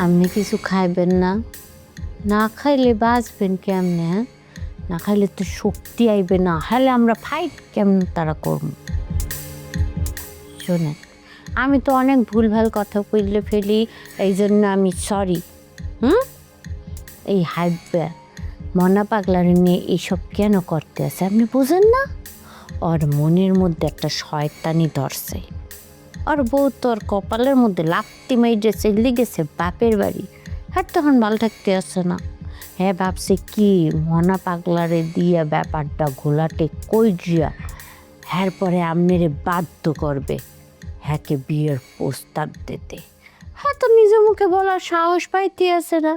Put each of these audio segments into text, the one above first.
আপনি কিছু খাইবেন না? না খাইলে বাঁচবেন কেমনে? হ্যাঁ, না খাইলে তো শক্তি আইবে না, হলে আমরা ফাইট কেমন তারা করব? শোনেন, আমি তো অনেক ভুলভাল কথা কইলে ফেলি, এই জন্য আমি সরি। এই হাইবে মনা পাগলার নিয়ে এইসব কেন করতে আছে আপনি বুঝেন না? ওর মনের মধ্যে একটা শয়তানি ধরছে। আর বউ তোর কপালের মধ্যে লাত্তি মাইরে চলে গেছে বাপের বাড়ি। হ্যাঁ, তখন ভালো থাকতে আসছে না। হ্যাঁ, ভাবছে কি মনা পাগলারে দিয়া ব্যাপারটা ঘোলাটে কই দিয়া হ্যার পরে আপনারে বাধ্য করবে হ্যাঁকে বিয়ের প্রস্তাব দিতে। হ্যাঁ, তো নিজের মুখে বলার সাহস পাইতে আছে না,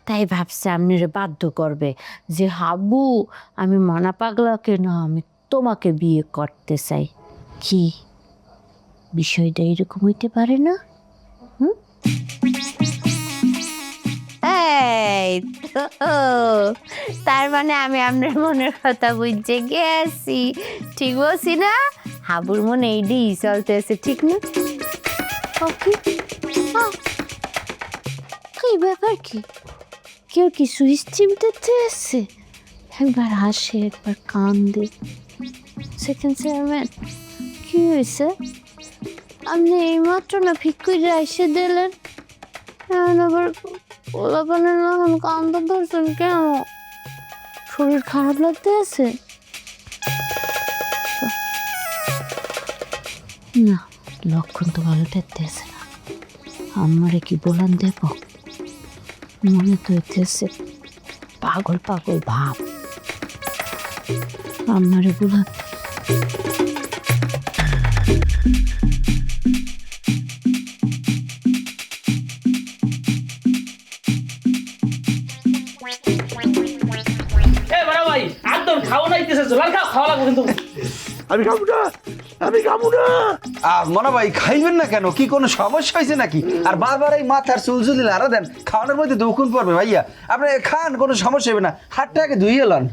তাই ভাবছে আপনারে বাধ্য করবে যে হাবু আমি মনা পাগলাকে না, আমি তোমাকে বিয়ে করতে চাই। কি বিষয়টা এরকম হইতে পারে না? এই তো, তার মানে আমি আপনার মনের কথা বুঝতে গেছি। ঠিক বলছি না? হাবুর মনে এইটাই চলতেছে, ঠিক না? কি ব্যাপার? কি কেউ কি সুইচ চিমটাতে আসছে? একবার হাসে, একবার কান্দে। সেকেন্ড চেয়ারম্যান, কি হয়েছে? আপনি এইমাত্র না ঠিক করে এসে দিলেন, এখন আবার ওলাপানের এখন কান্দা ধরছেন কেন? শরীর খারাপ লাগতে আছে? না, লক্ষণ তো ভালো দেখতে আছে না। আমারে কি বলান দেব? মনে তো হইতেছে পাগল পাগল ভাব। আমারে বলান আমি খাবো না, আমি খাবো না। মনে ভাই খাইবেন না কেন? কি কোনো সমস্যা হয়েছে নাকি? আর বারবার এই মাথার চুলচুলি লাড়া দেন, খাওয়ানোর মধ্যে দুঃখুন পড়বে ভাইয়া। আপনি খান, কোনো সমস্যা হবে না। হাতটা আগে ধুইয়ে লন।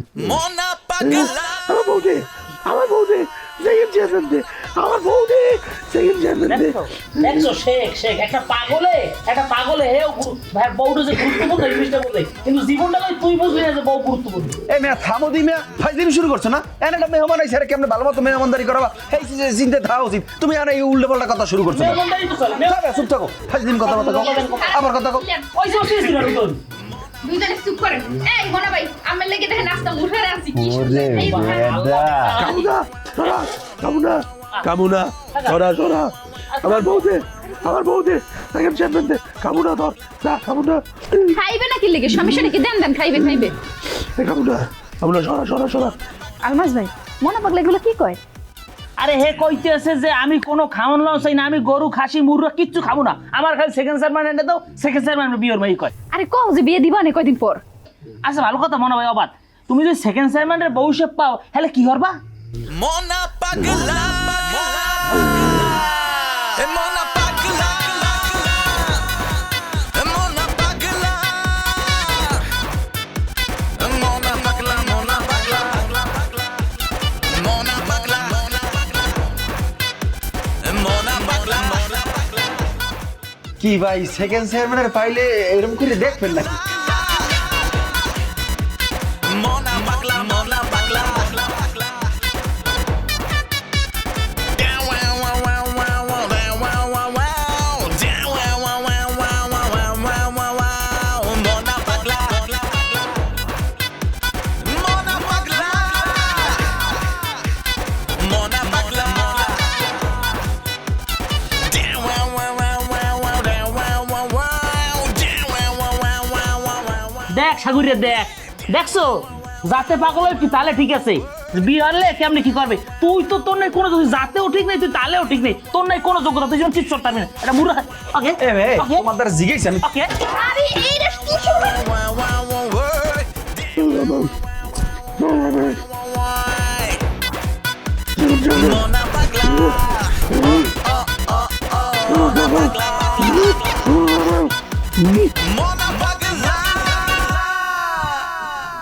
আমার বউদে, আমার বউদে সেকেন্ড চেয়ারম্যান দে, আমার বউদে সেকেন্ড চেয়ারম্যান দে। দেখছো শেখ একটা পাগলে হে বউটা যে গুরুত্বপূর্ণ এই জিনিসটা বলে, কিন্তু জীবনটা তুই বুঝবি না যে বউ গুরুত্বপূর্ণ। এই মেয়া থামো দি মেয়া, ফাইজলামি শুরু করছো না? এনে একটা মেহমান আইছে, আরে কেমনে ভালো মতো মেহমানদারি করাবা, এই চিন্তা থাকা উচিত। তুমি আনে এই উল্টো পাল্টা কথা শুরু করছো। মেহমানদারি তো চলে, চুপ থাকো, ফাইজলামি কথা কও, আবার কথা কও। ওই সব শেষ দিন আর তোর দুইজনে চুপ করেন। এই মনা ভাই, আমার লাগি দেখেন নাস্তা মুঠে আনছি কি ওরে বেদা, খাবো না, সরা, খাবো না, খাবো না, সরা সরা। আমার বউদে, আমার বউদে সেকেন্ড চেয়ারম্যান দে, খাবো না, ধর না, খাবো না। খাইবে নাকি লেগে সমস্যা নাকি? দেন দেন, খাইবে খাইবে। খাবো না, খাবো না, সরা সরা সরা। আলমাস ভাই, মনা পাগলা এগুলো কি কয়? আরে হে কইতেছে যে আমি কোনো খাওয়ান লও চাই না, আমি গরু খাসি মুরগা কিচ্ছু খাবো না, আমার খালি সেকেন্ড চেয়ারম্যান এনে দাও, সেকেন্ড চেয়ারম্যান বিয়ের মাই কয়। আরে কও যে বিয়ে দিবা না কয়দিন পর। আচ্ছা ভালো কথা মনে ভাই, অবাদ তুমি যদি সেকেন্ড চেয়ারম্যানের বউসেপ পাও তাহলে কি করবা? মনা পাগলা মনা পাগলা মনা পাগলা মনা পাগলা মনা পাগলা মনা পাগলা মনা পাগলা কি ভাই সেকেন্ড চেয়ারম্যানের পাইলে এরকম করে দেখবেন নাকি? মনা পাগলা মনা পাগলা দেখ সাগরিয়া দেখ, দেখছো যাতে পাগল হয় কি তাহলে ঠিক আছে, বিয়ে হলে কেমনি কি করবে? তুই তো তোর নাই কোনো, যাতেও ঠিক নেই, তুই তাহলেও ঠিক নেই, তোর নাই কোনো যোগ্যতা, তুই যেমন চিৎ করতে পারবি না। এটা মুড়া ওকে এ ভাই তোমার দ্বারা জিজ্ঞেস আমি ওকে আরে এই রে কি শুরু? মনা পাগলা মনা পাগলা